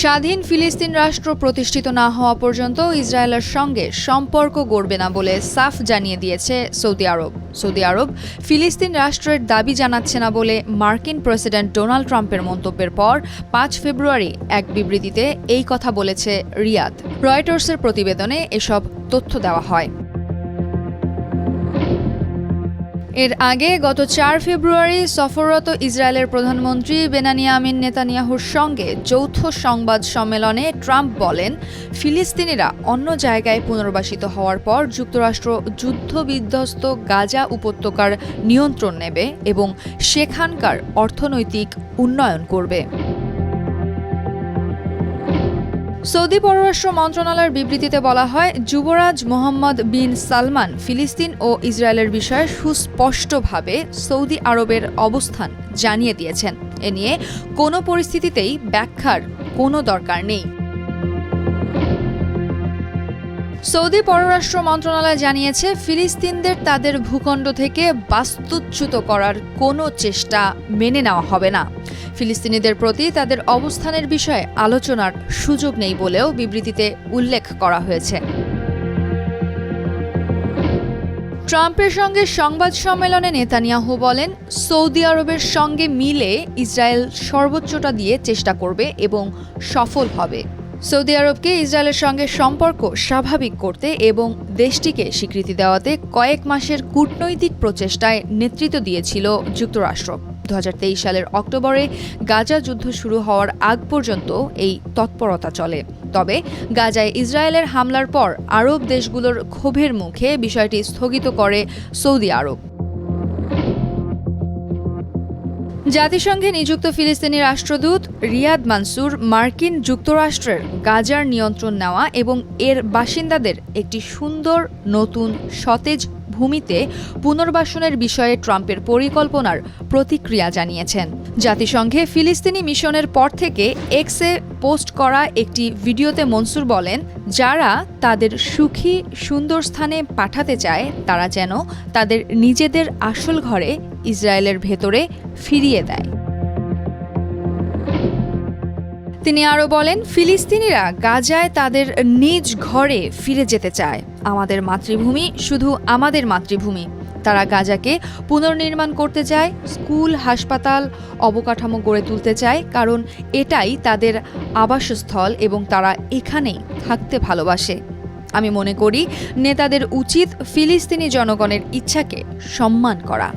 স্বাধীন ফিলিস্তিন রাষ্ট্র প্রতিষ্ঠিত না হওয়া পর্যন্ত ইসরায়েলের সঙ্গে সম্পর্ক গড়বে না বলে সাফ জানিয়ে দিয়েছে সৌদি আরব। সৌদি আরব ফিলিস্তিন রাষ্ট্রের দাবি জানাচ্ছে না বলে মার্কিন প্রেসিডেন্ট ডোনাল্ড ট্রাম্পের মন্তব্যের পর ৫ ফেব্রুয়ারি এক বিবৃতিতে এই কথা বলেছে রিয়াদ। রয়টার্সের প্রতিবেদনে এসব তথ্য দেওয়া হয়। এর আগে গত ৪ ফেব্রুয়ারি সফররত ইসরায়েলের প্রধানমন্ত্রী বেনিয়ামিন নেতানিয়াহুর সঙ্গে যৌথ সংবাদ সম্মেলনে ট্রাম্প বলেন, ফিলিস্তিনিরা অন্য জায়গায় পুনর্বাসিত হওয়ার পর যুক্তরাষ্ট্র যুদ্ধবিধ্বস্ত গাজা উপত্যকার নিয়ন্ত্রণ নেবে এবং সেখানকার অর্থনৈতিক উন্নয়ন করবে। সৌদি পররাষ্ট্র মন্ত্রণালয়ের বিবৃতিতে বলা হয়, যুবরাজ মোহাম্মদ বিন সালমান ফিলিস্তিন ও ইসরায়েলের বিষয়ে সুস্পষ্টভাবে সৌদি আরবের অবস্থান জানিয়ে দিয়েছেন। এ নিয়ে কোনো পরিস্থিতিতেই ব্যাখ্যার কোনো দরকার নেই। সৌদি পররাষ্ট্র মন্ত্রণালয় জানিয়েছে, ফিলিস্তিনদের তাদের ভূখণ্ড থেকে বাস্তুচ্যুত করার কোনো চেষ্টা মেনে নেওয়া হবে না। ফিলিস্তিনিদের প্রতি তাদের অবস্থানের বিষয়ে আলোচনার সুযোগ নেই বলেও বিবৃতিতে উল্লেখ করা হয়েছে। ট্রাম্পের সঙ্গে সংবাদ সম্মেলনে নেতানিয়াহু বলেন, সৌদি আরবের সঙ্গে মিলে ইসরায়েল সর্বোচ্চটা দিয়ে চেষ্টা করবে এবং সফল হবে। সৌদি আরবকে ইসরায়েলের সঙ্গে সম্পর্ক স্বাভাবিক করতে এবং দেশটিকে স্বীকৃতি দেওয়াতে কয়েক মাসের কূটনৈতিক প্রচেষ্টায় নেতৃত্ব দিয়েছিল যুক্তরাষ্ট্র। ২০২৩ সালের অক্টোবরে গাজা যুদ্ধ শুরু হওয়ার আগ পর্যন্ত এই তৎপরতা চলে। তবে গাজায় ইসরায়েলের হামলার পর আরব দেশগুলোর ক্ষোভের মুখে বিষয়টি স্থগিত করে সৌদি আরব। জাতিসংঘে নিযুক্ত ফিলিস্তিনি রাষ্ট্রদূত রিয়াদ মানসুর মার্কিন যুক্তরাষ্ট্রের গাজার নিয়ন্ত্রণ নেওয়া এবং এর বাসিন্দাদের একটি সুন্দর নতুন সতেজ ভূমিতে পুনর্বাসনের বিষয়ে ট্রাম্পের পরিকল্পনার প্রতিক্রিয়া জানিয়েছেন। জাতিসংঘে ফিলিস্তিনি মিশনের পর থেকে এক্সে পোস্ট করা একটি ভিডিওতে মনসুর বলেন, যারা তাদের সুখী সুন্দর স্থানে পাঠাতে চায় তারা যেন তাদের নিজেদের আসল ঘরে ইসরায়েলের ভেতরে ফিরিয়ে দেয়। তিনি আরও বলেন, ফিলিস্তিনিরা গাজায় তাদের নিজ ঘরে ফিরে যেতে চায়। আমাদের মাতৃভূমি শুধু আমাদের মাতৃভূমি। তারা গাজাকে পুনর্নির্মাণ করতে চায়, স্কুল, হাসপাতাল, অবকাঠামো গড়ে তুলতে চায়, কারণ এটাই তাদের আবাসস্থল এবং তারা এখানেই থাকতে ভালোবাসে। আমি মনে করি নেতাদের উচিত ফিলিস্তিনি জনগণের ইচ্ছাকে সম্মান করা।